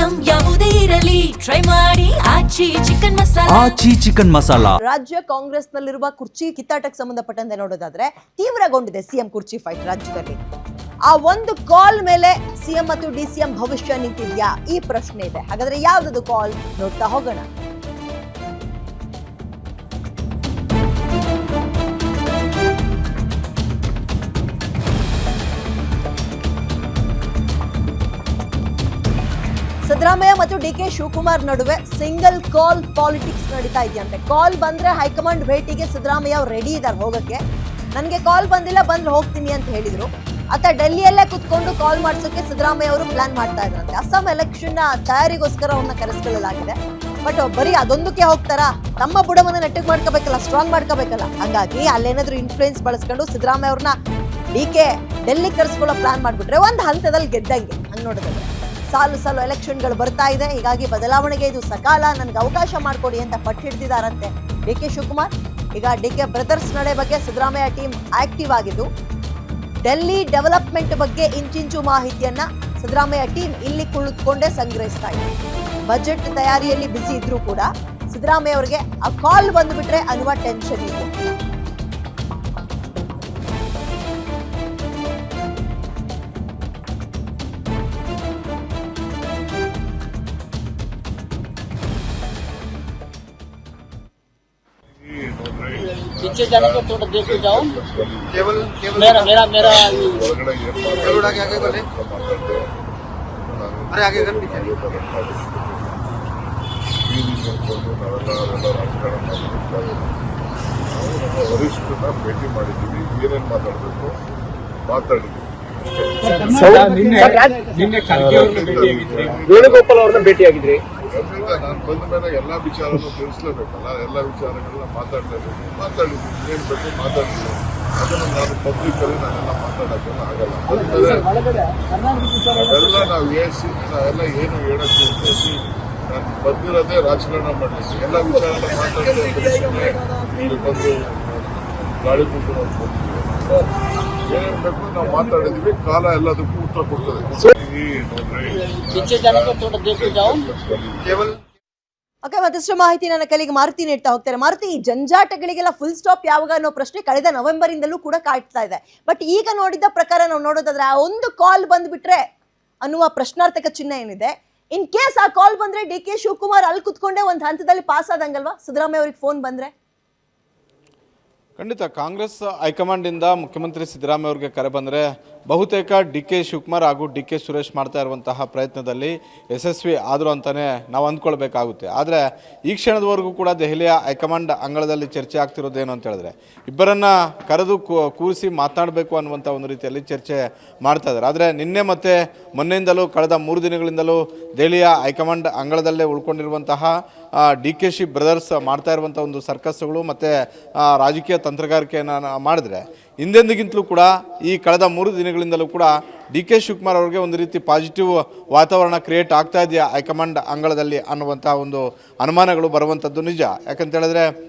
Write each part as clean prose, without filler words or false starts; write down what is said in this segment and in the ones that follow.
Item ಯಾವುದೇ ಇರಲಿ try ಮಾಡಿ ಆಚಿ ಚಿಕನ್ ಮಸಾಲಾ. ಆಚಿ ಚಿಕನ್ ಮಸಾಲಾ. ರಾಜ್ಯ ಕಾಂಗ್ರೆಸ್ನಲ್ಲಿರುವ ಕುರ್ಚಿ ಕಿತ್ತಾಟಕ್ಕೆ ಸಂಬಂಧಪಟ್ಟಂತೆ ನೋಡೋದಾದ್ರೆ ತೀವ್ರಗೊಂಡಿದೆ ಸಿಎಂ ಕುರ್ಚಿ ಫೈಟ್ ರಾಜ್ಯದಲ್ಲಿ. ಆ ಒಂದು ಕಾಲ್ ಮೇಲೆ ಸಿಎಂ ಮತ್ತು ಡಿಸಿಎಂ ಭವಿಷ್ಯ ನಿಂತಿದ್ಯಾ ಈ ಪ್ರಶ್ನೆ ಇದೆ. ಹಾಗಾದ್ರೆ ಯಾವ್ದು ಕಾಲ್ ನೋಡ್ತಾ ಹೋಗೋಣ. ಸಿದ್ದರಾಮಯ್ಯ ಮತ್ತು ಡಿಕೆ ಶಿವಕುಮಾರ್ ನಡುವೆ ಸಿಂಗಲ್ ಕಾಲ್ ಪಾಲಿಟಿಕ್ಸ್ ನಡೀತಾ ಇದೆಯಂತೆ. ಕಾಲ್ ಬಂದ್ರೆ ಹೈಕಮಾಂಡ್ ಭೇಟಿಗೆ ಸಿದ್ದರಾಮಯ್ಯ ಅವ್ರು ರೆಡಿ ಇದ್ದಾರೆ ಹೋಗಕ್ಕೆ. ನನಗೆ ಕಾಲ್ ಬಂದಿಲ್ಲ, ಬಂದ್ರೆ ಹೋಗ್ತೀನಿ ಅಂತ ಹೇಳಿದ್ರು. ಆತ ಡೆಲ್ಲಿಯಲ್ಲೇ ಕುತ್ಕೊಂಡು ಕಾಲ್ ಮಾಡ್ಸೋಕೆ ಸಿದ್ದರಾಮಯ್ಯ ಅವರು ಪ್ಲಾನ್ ಮಾಡ್ತಾ ಇದ್ರಂತೆ. ಅಸ್ಸಾಂ ಎಲೆಕ್ಷನ್ ತಯಾರಿಗೋಸ್ಕರ ಅವ್ರನ್ನ ಕರೆಸ್ಕೊಳ್ಳಲಾಗಿದೆ. ಬಟ್ ಬರೀ ಅದೊಂದಕ್ಕೆ ಹೋಗ್ತಾರಾ? ತಮ್ಮ ಬುಡವನ್ನ ನೆಟ್ಟಗೆ ಮಾಡ್ಕೋಬೇಕಲ್ಲ, ಸ್ಟ್ರಾಂಗ್ ಮಾಡ್ಕೋಬೇಕಲ್ಲ. ಹಂಗಾಗಿ ಅಲ್ಲೇನಾದ್ರೂ ಇನ್ಫ್ಲೂಯೆನ್ಸ್ ಬಳಸ್ಕೊಂಡು ಸಿದ್ದರಾಮಯ್ಯ ಅವ್ರನ್ನ ಡಿಕೆ ಡೆಲ್ಲಿ ಕರೆಸ್ಕೊಳ್ಳೋ ಪ್ಲಾನ್ ಮಾಡ್ಬಿಟ್ರೆ ಒಂದು ಹಂತದಲ್ಲಿ ಗೆದ್ದಂಗೆ. ಹಂಗ್ ನೋಡಿದ್ರೆ ಸಾಲು ಎಲೆಕ್ಷನ್ಗಳು ಬರ್ತಾ ಇದೆ. ಹೀಗಾಗಿ ಬದಲಾವಣೆಗೆ ಇದು ಸಕಾಲ, ನನ್ಗೆ ಅವಕಾಶ ಮಾಡಿಕೊಡಿ ಅಂತ ಪಟ್ಟು ಹಿಡಿದಿದ್ದಾರಂತೆ ಡಿಕೆ ಶಿವಕುಮಾರ್. ಈಗ ಡಿಕೆ ಬ್ರದರ್ಸ್ ನಡೆ ಬಗ್ಗೆ ಸಿದ್ದರಾಮಯ್ಯ ಟೀಮ್ ಆಕ್ಟಿವ್ ಆಗಿದ್ದು, ಡೆಲ್ಲಿ ಡೆವಲಪ್ಮೆಂಟ್ ಬಗ್ಗೆ ಇಂಚಿಂಚು ಮಾಹಿತಿಯನ್ನ ಸಿದ್ದರಾಮಯ್ಯ ಟೀಮ್ ಇಲ್ಲಿ ಕುಳಿತುಕೊಂಡೇ ಸಂಗ್ರಹಿಸ್ತಾ ಇದೆ. ಬಜೆಟ್ ತಯಾರಿಯಲ್ಲಿ ಬಿಸಿ ಇದ್ರೂ ಕೂಡ ಸಿದ್ದರಾಮಯ್ಯ ಅವರಿಗೆ ಆ ಕಾಲ್ ಬಂದ್ಬಿಟ್ರೆ ಅನ್ನುವ ಟೆನ್ಷನ್ ಇದೆ. पीछे जाने को थोड़ा देख के जाओ. केवल मेरा आगे आगे बोले. अरे आगे कर पीछे. ವರಿಷ್ಠರನ್ನ ಭೇಟಿ ಮಾಡಿದ್ದೀವಿ. ಏನೇನು ಮಾತಾಡಬೇಕು ಮಾತಾಡಿದ್ವಿ. ವೇಣುಗೋಪಾಲ್ ಅವ್ರನ್ನ ಭೇಟಿಯಾಗಿದ್ರಿ. ನಾನು ಬಂದ ಮೇಲೆ ಎಲ್ಲಾ ವಿಚಾರನೂ ತಿಳಿಸ್ಲೇಬೇಕಲ್ಲ, ಎಲ್ಲ ವಿಚಾರಗಳನ್ನ ಮಾತಾಡಿದ್ವಿ. ಏನ್ ಬೇಕು ಮಾತಾಡಿದ್ವಿ. ಅದನ್ನು ನಾನು ಪಬ್ಲಿಕಲ್ಲಿ ನಾನೆಲ್ಲ ಮಾತಾಡೋಕ್ಕೆಲ್ಲ ಆಗಲ್ಲ. ಅದೆಲ್ಲ ನಾವೆಲ್ಲ ಏನು ಹೇಳಕ್ಕೆ ಉದ್ದೇಶಿ ನಾನು ಬಂದಿರೋದೇ ರಾಜಕಾರಣ ಮಾಡಲಿಕ್ಕೆ. ಎಲ್ಲ ವಿಚಾರನ ಮಾತಾಡಿ ಬಂದು ಗಾಳಿ ಬಿಟ್ಟು ಬಂದಿದ್ದೀವಿ. ಏನೇನು ಬೇಕು ನಾವು ಮಾತಾಡಿದ್ವಿ. ಕಾಲ ಎಲ್ಲದಕ್ಕೂ ಉತ್ತರ ಕೊಡ್ತದೆ. ಓಕೆ, ಮತ್ತಷ್ಟು ಮಾಹಿತಿ ನನ್ನ ಕೈಗೆ ಮಾರುತಿ ನೀಡ್ತಾ ಹೋಗ್ತಾರೆ. ಮಾರುತಿ, ಈ ಜಂಜಾಟಗಳಿಗೆಲ್ಲ ಫುಲ್ ಸ್ಟಾಪ್ ಯಾವಾಗ ಅನ್ನೋ ಪ್ರಶ್ನೆ ಕಳೆದ ನವೆಂಬರ್ ಇಂದಲೂ ಕೂಡ ಕಾಡ್ತಾ ಇದೆ. ಬಟ್ ಈಗ ನೋಡಿದ ಪ್ರಕಾರ ನಾವು ನೋಡೋದಾದ್ರೆ ಆ ಒಂದು ಕಾಲ್ ಬಂದ್ಬಿಟ್ರೆ ಅನ್ನುವ ಪ್ರಶ್ನಾರ್ಥಕ ಚಿಹ್ನೆ ಏನಿದೆ. ಇನ್ ಕೇಸ್ ಆ ಕಾಲ್ ಬಂದ್ರೆ ಡಿ ಕೆ ಶಿವಕುಮಾರ್ ಅಲ್ಲಿ ಕುತ್ಕೊಂಡೆ ಒಂದು ಹಂತದಲ್ಲಿ ಪಾಸ್ ಆದಂಗಲ್ವಾ ಸಿದ್ದರಾಮಯ್ಯ ಅವ್ರಿಗೆ ಫೋನ್ ಬಂದ್ರೆ? ಖಂಡಿತ ಕಾಂಗ್ರೆಸ್ ಹೈಕಮಾಂಡಿಂದ ಮುಖ್ಯಮಂತ್ರಿ ಸಿದ್ದರಾಮಯ್ಯ ಅವರಿಗೆ ಕರೆ ಬಂದರೆ ಬಹುತೇಕ ಡಿ ಕೆ ಶಿವಕುಮಾರ್ ಹಾಗೂ ಡಿ ಕೆ ಸುರೇಶ್ ಮಾಡ್ತಾ ಇರುವಂತಹ ಪ್ರಯತ್ನದಲ್ಲಿ ಯಶಸ್ವಿ ಆದರು ಅಂತಲೇ ನಾವು ಅಂದ್ಕೊಳ್ಬೇಕಾಗುತ್ತೆ. ಆದರೆ ಈ ಕ್ಷಣದವರೆಗೂ ಕೂಡ ದೆಹಲಿಯ ಹೈಕಮಾಂಡ್ ಅಂಗಳದಲ್ಲಿ ಚರ್ಚೆ ಆಗ್ತಿರೋದೇನು ಅಂತ ಹೇಳಿದ್ರೆ ಇಬ್ಬರನ್ನು ಕರೆದು ಕೂರಿಸಿ ಮಾತನಾಡಬೇಕು ಅನ್ನುವಂಥ ಒಂದು ರೀತಿಯಲ್ಲಿ ಚರ್ಚೆ ಮಾಡ್ತಾ ಇದ್ದಾರೆ. ಆದರೆ ನಿನ್ನೆ ಮತ್ತು ಮೊನ್ನೆಯಿಂದಲೂ ಕಳೆದ 3 ದಿನಗಳಿಂದಲೂ ದೆಹಲಿಯ ಹೈಕಮಾಂಡ್ ಅಂಗಳದಲ್ಲೇ ಉಳ್ಕೊಂಡಿರುವಂತಹ ಡಿ ಕೆ ಶಿ ಬ್ರದರ್ಸ್ ಮಾಡ್ತಾ ಇರುವಂಥ ಒಂದು ಸರ್ಕಸ್ಗಳು ಮತ್ತು ರಾಜಕೀಯ ತಂತ್ರಗಾರಿಕೆಯನ್ನು ಮಾಡಿದ್ರೆ ಹಿಂದೆಂದಿಗಿಂತಲೂ ಕೂಡ ಈ ಕಳೆದ 3 ದಿನಗಳಿಂದಲೂ ಕೂಡ ಡಿ ಕೆ ಶಿವಕುಮಾರ್ ಅವರಿಗೆ ಒಂದು ರೀತಿ ಪಾಸಿಟಿವ್ ವಾತಾವರಣ ಕ್ರಿಯೇಟ್ ಆಗ್ತಾ ಇದೆಯಾ ಹೈಕಮಾಂಡ್ ಅಂಗಳದಲ್ಲಿ ಅನ್ನುವಂಥ ಒಂದು ಅನುಮಾನಗಳು ಬರುವಂಥದ್ದು ನಿಜ. ಯಾಕಂತೇಳಿದ್ರೆ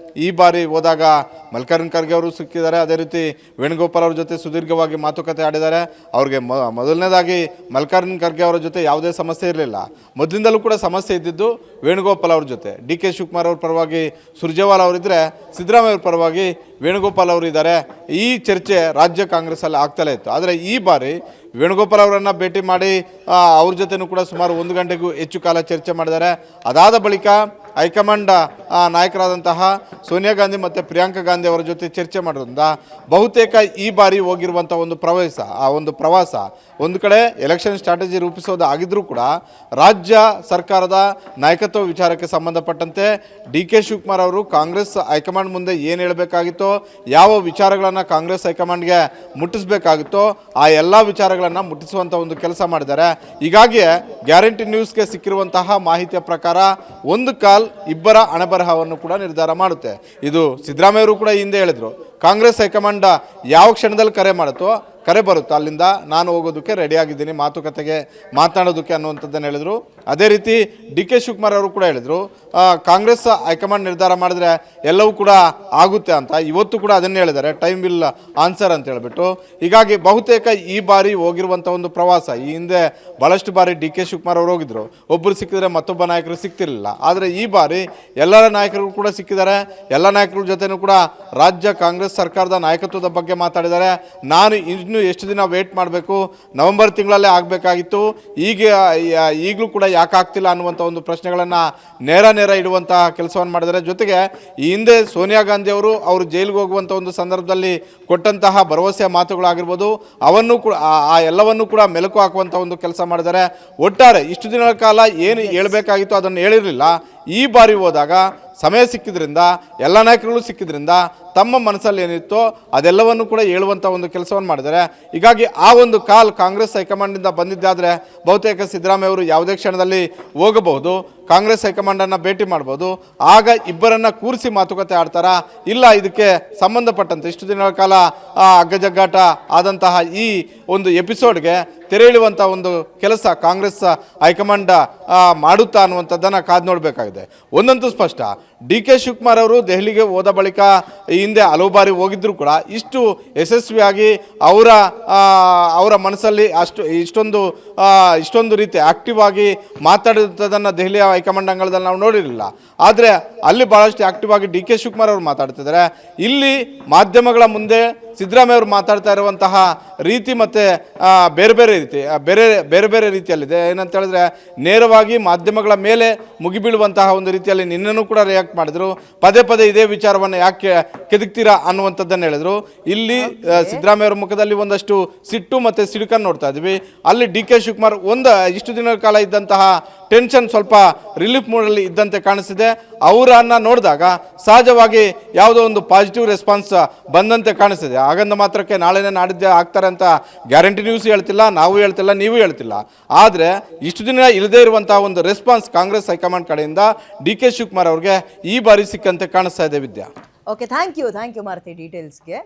ಈ ಬಾರಿ ಹೋದಾಗ ಮಲ್ಲಿಕಾರ್ಜುನ ಖರ್ಗೆ ಅವರು ಸಿಕ್ಕಿದ್ದಾರೆ. ಅದೇ ರೀತಿ ವೇಣುಗೋಪಾಲ್ ಅವ್ರ ಜೊತೆ ಸುದೀರ್ಘವಾಗಿ ಮಾತುಕತೆ ಆಡಿದ್ದಾರೆ. ಅವ್ರಿಗೆ ಮೊದಲನೇದಾಗಿ ಮಲ್ಲಿಕಾರ್ಜುನ ಖರ್ಗೆ ಅವರ ಜೊತೆ ಯಾವುದೇ ಸಮಸ್ಯೆ ಇರಲಿಲ್ಲ. ಮೊದಲಿಂದಲೂ ಕೂಡ ಸಮಸ್ಯೆ ಇದ್ದಿದ್ದು ವೇಣುಗೋಪಾಲ್ ಅವ್ರ ಜೊತೆ. ಡಿ ಕೆ ಶಿವಕುಮಾರ್ ಅವ್ರ ಪರವಾಗಿ ಸುರ್ಜೇವಾಲಾ ಅವರಿದ್ದರೆ ಸಿದ್ದರಾಮಯ್ಯ ಅವ್ರ ಪರವಾಗಿ ವೇಣುಗೋಪಾಲ್ ಅವರು ಇದ್ದಾರೆ. ಈ ಚರ್ಚೆ ರಾಜ್ಯ ಕಾಂಗ್ರೆಸ್ಸಲ್ಲಿ ಆಗ್ತಲೇ ಇತ್ತು. ಆದರೆ ಈ ಬಾರಿ ವೇಣುಗೋಪಾಲ್ ಅವರನ್ನು ಭೇಟಿ ಮಾಡಿ ಅವ್ರ ಜೊತೆನೂ ಕೂಡ ಸುಮಾರು 1 ಗಂಟೆಗೂ ಹೆಚ್ಚು ಕಾಲ ಚರ್ಚೆ ಮಾಡಿದ್ದಾರೆ. ಅದಾದ ಬಳಿಕ ಹೈಕಮಾಂಡ್ ನಾಯಕರಾದಂತಹ ಸೋನಿಯಾ ಗಾಂಧಿ ಮತ್ತು ಪ್ರಿಯಾಂಕಾ ಗಾಂಧಿ ಅವರ ಜೊತೆ ಚರ್ಚೆ ಮಾಡೋದ್ರಿಂದ ಬಹುತೇಕ ಈ ಬಾರಿ ಹೋಗಿರುವಂಥ ಒಂದು ಪ್ರವಾಸ ಒಂದು ಕಡೆ ಎಲೆಕ್ಷನ್ ಸ್ಟ್ರಾಟಜಿ ರೂಪಿಸೋದು ಆಗಿದ್ರೂ ಕೂಡ ರಾಜ್ಯ ಸರ್ಕಾರದ ನಾಯಕತ್ವ ವಿಚಾರಕ್ಕೆ ಸಂಬಂಧಪಟ್ಟಂತೆ ಡಿ ಕೆ ಶಿವಕುಮಾರ್ ಅವರು ಕಾಂಗ್ರೆಸ್ ಹೈಕಮಾಂಡ್ ಮುಂದೆ ಏನು ಹೇಳಬೇಕಾಗಿತ್ತೋ, ಯಾವ ವಿಚಾರಗಳನ್ನು ಕಾಂಗ್ರೆಸ್ ಹೈಕಮಾಂಡ್ಗೆ ಮುಟ್ಟಿಸಬೇಕಾಗಿತ್ತೋ ಆ ಎಲ್ಲ ವಿಚಾರಗಳನ್ನು ಮುಟ್ಟಿಸುವಂಥ ಒಂದು ಕೆಲಸ ಮಾಡಿದ್ದಾರೆ. ಹೀಗಾಗಿ ಗ್ಯಾರಂಟಿ ನ್ಯೂಸ್ಗೆ ಸಿಕ್ಕಿರುವಂತಹ ಮಾಹಿತಿಯ ಪ್ರಕಾರ ಒಂದು ಕಾಲ್ ಇಬ್ಬರ ಹಣಬರಹವನ್ನು ಕೂಡ ನಿರ್ಧಾರ ಮಾಡುತ್ತೆ. ಇದು ಸಿದ್ದರಾಮಯ್ಯ ಅವರು ಕೂಡ ಹಿಂದೆ ಹೇಳಿದರು. ಕಾಂಗ್ರೆಸ್ ಹೈಕಮಾಂಡ್ ಯಾವ ಕ್ಷಣದಲ್ಲಿ ಕರೆ ಮಾಡುತ್ತೋ ಕರೆ ಬರುತ್ತೋ ಅಲ್ಲಿಂದ ನಾನು ಹೋಗೋದಕ್ಕೆ ರೆಡಿ ಆಗಿದ್ದೀನಿ, ಮಾತುಕತೆಗೆ ಮಾತನಾಡೋದಕ್ಕೆ ಅನ್ನುವಂಥದ್ದನ್ನು ಹೇಳಿದರು. ಅದೇ ರೀತಿ ಡಿ ಕೆ ಶಿವಕುಮಾರ್ ಅವರು ಕೂಡ ಹೇಳಿದರು, ಕಾಂಗ್ರೆಸ್ ಹೈಕಮಾಂಡ್ ನಿರ್ಧಾರ ಮಾಡಿದ್ರೆ ಎಲ್ಲವೂ ಕೂಡ ಆಗುತ್ತೆ ಅಂತ. ಇವತ್ತು ಕೂಡ ಅದನ್ನೇ ಹೇಳಿದ್ದಾರೆ, ಟೈಮ್ ವಿಲ್ ಆನ್ಸರ್ ಅಂತ ಹೇಳ್ಬಿಟ್ಟು. ಹೀಗಾಗಿ ಬಹುತೇಕ ಈ ಬಾರಿ ಹೋಗಿರುವಂಥ ಒಂದು ಪ್ರವಾಸ, ಈ ಹಿಂದೆ ಭಾಳಷ್ಟು ಬಾರಿ ಡಿ ಕೆ ಶಿವಕುಮಾರ್ ಅವರು ಹೋಗಿದ್ರು, ಒಬ್ಬರು ಸಿಕ್ಕಿದ್ರೆ ಮತ್ತೊಬ್ಬ ನಾಯಕರು ಸಿಗ್ತಿರಲಿಲ್ಲ. ಆದರೆ ಈ ಬಾರಿ ಎಲ್ಲರ ನಾಯಕರು ಕೂಡ ಸಿಕ್ಕಿದ್ದಾರೆ. ಎಲ್ಲ ನಾಯಕರ ಜೊತೆನೂ ಕೂಡ ರಾಜ್ಯ ಕಾಂಗ್ರೆಸ್ ಸರ್ಕಾರದ ನಾಯಕತ್ವದ ಬಗ್ಗೆ ಮಾತಾಡಿದ್ದಾರೆ. ನಾನು ಇನ್ನೂ ಎಷ್ಟು ದಿನ ವೇಟ್ ಮಾಡಬೇಕು, ನವೆಂಬರ್ ತಿಂಗಳಲ್ಲೇ ಆಗಬೇಕಾಗಿತ್ತು, ಈಗಲೂ ಕೂಡ ಯಾಕೆ ಆಗ್ತಿಲ್ಲ ಅನ್ನುವಂಥ ಒಂದು ಪ್ರಶ್ನೆಗಳನ್ನು ನೇರ ಇಡುವಂತಹ ಕೆಲಸವನ್ನು ಮಾಡಿದ್ದಾರೆ. ಜೊತೆಗೆ ಈ ಹಿಂದೆ ಸೋನಿಯಾ ಗಾಂಧಿ ಅವರು ಜೈಲಿಗೆ ಹೋಗುವಂಥ ಒಂದು ಸಂದರ್ಭದಲ್ಲಿ ಕೊಟ್ಟಂತಹ ಭರವಸೆಯ ಮಾತುಗಳಾಗಿರ್ಬೋದು, ಅವನ್ನು ಕೂಡ ಆ ಎಲ್ಲವನ್ನೂ ಕೂಡ ಮೆಲುಕು ಹಾಕುವಂಥ ಒಂದು ಕೆಲಸ ಮಾಡಿದ್ದಾರೆ. ಒಟ್ಟಾರೆ ಇಷ್ಟು ದಿನಗಳ ಕಾಲ ಏನು ಹೇಳಬೇಕಾಗಿತ್ತು ಅದನ್ನು ಹೇಳಿರಲಿಲ್ಲ. ಈ ಬಾರಿ ಹೋದಾಗ ಸಮಯ ಸಿಕ್ಕಿದ್ರಿಂದ, ಎಲ್ಲ ನಾಯಕರುಗಳು ಸಿಕ್ಕಿದ್ರಿಂದ ತಮ್ಮ ಮನಸ್ಸಲ್ಲಿ ಏನಿತ್ತೋ ಅದೆಲ್ಲವನ್ನು ಕೂಡ ಹೇಳುವಂಥ ಒಂದು ಕೆಲಸವನ್ನು ಮಾಡಿದ್ದಾರೆ. ಹೀಗಾಗಿ ಆ ಒಂದು ಕಾಲ್ ಕಾಂಗ್ರೆಸ್ ಹೈಕಮಾಂಡಿಂದ ಬಂದಿದ್ದಾದರೆ ಬಹುತೇಕ ಸಿದ್ದರಾಮಯ್ಯ ಅವರು ಯಾವುದೇ ಕ್ಷಣದಲ್ಲಿ ಹೋಗಬಹುದು, ಕಾಂಗ್ರೆಸ್ ಹೈಕಮಾಂಡನ್ನು ಭೇಟಿ ಮಾಡ್ಬೋದು. ಆಗ ಇಬ್ಬರನ್ನು ಕೂರಿಸಿ ಮಾತುಕತೆ ಆಡ್ತಾರಾ, ಇಲ್ಲ ಇದಕ್ಕೆ ಸಂಬಂಧಪಟ್ಟಂತೆ ಇಷ್ಟು ದಿನಗಳ ಕಾಲ ಅಗ್ಗಜಗ್ಗಾಟ ಆದಂತಹ ಈ ಒಂದು ಎಪಿಸೋಡ್ಗೆ ತೆರೆ ಎಳೆಯುವಂಥ ಒಂದು ಕೆಲಸ ಕಾಂಗ್ರೆಸ್ ಹೈಕಮಾಂಡ್ ಮಾಡುತ್ತಾ ಅನ್ನುವಂಥದ್ದನ್ನು ಕಾದು ನೋಡಬೇಕಾಗಿದೆ. ಒಂದಂತೂ ಸ್ಪಷ್ಟ, ಡಿ ಕೆ ಶಿವಕುಮಾರ್ ಅವರು ದೆಹಲಿಗೆ ಹೋದ ಬಳಿಕ ಈ ಹಿಂದೆ ಹಲವು ಬಾರಿ ಹೋಗಿದ್ದರೂ ಕೂಡ ಇಷ್ಟು ಯಶಸ್ವಿಯಾಗಿ ಅವರ ಮನಸ್ಸಲ್ಲಿ ಇಷ್ಟೊಂದು ರೀತಿ ಆಕ್ಟಿವ್ ಆಗಿ ಮಾತಾಡುವುದನ್ನು ದೆಹಲಿಯ ಹೈಕಮಾಂಡ್ ಅಂಗಳದಲ್ಲಿ ನಾವು ನೋಡಿರಲಿಲ್ಲ. ಆದರೆ ಅಲ್ಲಿ ಭಾಳಷ್ಟು ಆಕ್ಟಿವ್ ಆಗಿ ಡಿ ಕೆ ಶಿವಕುಮಾರ್ ಅವರು ಮಾತಾಡ್ತಿದ್ದಾರೆ. ಇಲ್ಲಿ ಮಾಧ್ಯಮಗಳ ಮುಂದೆ ಸಿದ್ದರಾಮಯ್ಯ ಅವರು ಮಾತಾಡ್ತಾ ಇರುವಂತಹ ರೀತಿ ಮತ್ತು ಬೇರೆ ಬೇರೆ ರೀತಿಯಲ್ಲಿದೆ. ಏನಂತ ಹೇಳಿದ್ರೆ ನೇರವಾಗಿ ಮಾಧ್ಯಮಗಳ ಮೇಲೆ ಮುಗಿಬೀಳುವಂತಹ ಒಂದು ರೀತಿಯಲ್ಲಿ ನಿನ್ನೂ ಕೂಡ ರಿಯಾಕ್ಟ್ ಮಾಡಿದರು. ಪದೇ ಇದೇ ವಿಚಾರವನ್ನು ಯಾಕೆ ಕೆದಕ್ತೀರಾ ಅನ್ನುವಂಥದ್ದನ್ನು ಹೇಳಿದರು. ಇಲ್ಲಿ ಸಿದ್ದರಾಮಯ್ಯ ಅವರ ಮುಖದಲ್ಲಿ ಒಂದಷ್ಟು ಸಿಟ್ಟು ಮತ್ತು ಸಿಡುಕನ್ನು ನೋಡ್ತಾ ಇದ್ವಿ. ಅಲ್ಲಿ ಡಿ ಕೆ ಶಿವಕುಮಾರ್ ಇಷ್ಟು ದಿನಗಳ ಕಾಲ ಇದ್ದಂತಹ ಟೆನ್ಷನ್ ಸ್ವಲ್ಪ ರಿಲೀಫ್ ಮೂಡಲ್ಲಿ ಇದ್ದಂತೆ ಕಾಣಿಸ್ತಿದೆ. ಅವರನ್ನು ನೋಡಿದಾಗ ಸಹಜವಾಗಿ ಯಾವುದೋ ಒಂದು ಪಾಸಿಟಿವ್ ರೆಸ್ಪಾನ್ಸ್ ಬಂದಂತೆ ಕಾಣಿಸ್ತಿದೆ. ಹಾಗಂದ ಮಾತ್ರಕ್ಕೆ ನಾಳೆನೇ ನಾಡಿದ್ದೇ ಆಗ್ತಾರೆ ಅಂತ ಗ್ಯಾರಂಟಿ ನ್ಯೂಸ್ ಹೇಳ್ತಿಲ್ಲ, ನಾವು ಹೇಳ್ತಿಲ್ಲ, ನೀವು ಹೇಳ್ತಿಲ್ಲ. ಆದರೆ ಇಷ್ಟು ದಿನ ಇಲ್ಲದೇ ಇರುವಂತಹ ಒಂದು ರೆಸ್ಪಾನ್ಸ್ ಕಾಂಗ್ರೆಸ್ ಹೈಕಮಾಂಡ್ ಕಡೆಯಿಂದ ಡಿ ಕೆ ಶಿವಕುಮಾರ್ ಅವ್ರಿಗೆ ಈ ಬಾರಿ ಸಿಕ್ಕಂತೆ ಕಾಣಿಸ್ತಾ ಇದೆ. ವಿದ್ಯಾ, ಓಕೆ, ಥ್ಯಾಂಕ್ ಯು ಮಾರುತಿ ಡೀಟೇಲ್ಸ್ಗೆ.